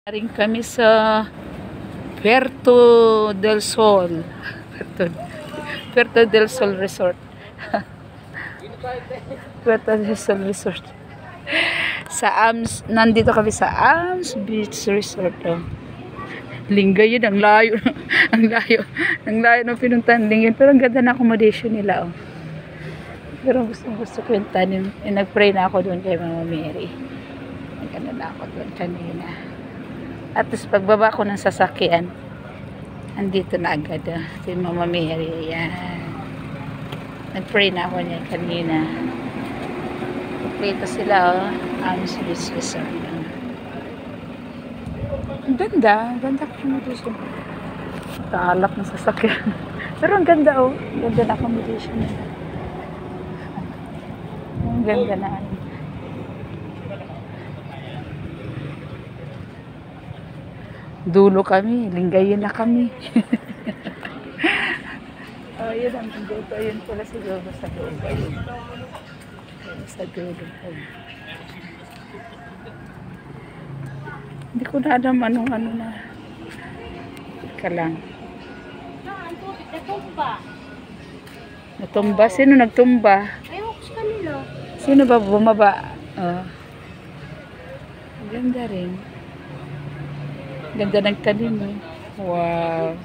Rin kami sa Puerto del Sol. Puerto del Sol Resort. Puerto del Sol Resort. Nandito kami sa Ams Beach Resort. Oh. Lingay yun, ang layo. Ang layo. Ang layo ng pinuntahan Lingay. Pero ang ganda na accommodation nila. Oh. Pero gusto ko yung tanim. Nag-pray na ako doon kay Mama Mary. Nagkano na ako doon kanina. At tapos pagbaba ko ng sasakyan, andito na agad. Si Mama Mary. Ayan. Nag-pray na ako niya kanina. Dito sila, oh. Ams Beach Resort. Ang ganda. Ang ganda accommodation. Taalak ng sasakyan. Pero ang ganda, oh. Ang ganda na accommodation nila. Ang ganda na. Dulo kami. Linggayin na kami. Oh, yun ang dulo. Yun pala siguro sa dulo. Sa dulo. Hindi ko na alam anong ano na. Ika lang. Natumba? Sino nagtumba? Ayaw ko sa kanila. Sino ba bumaba? Oh. Ganda rin. Ganda ng talim eh. Wow.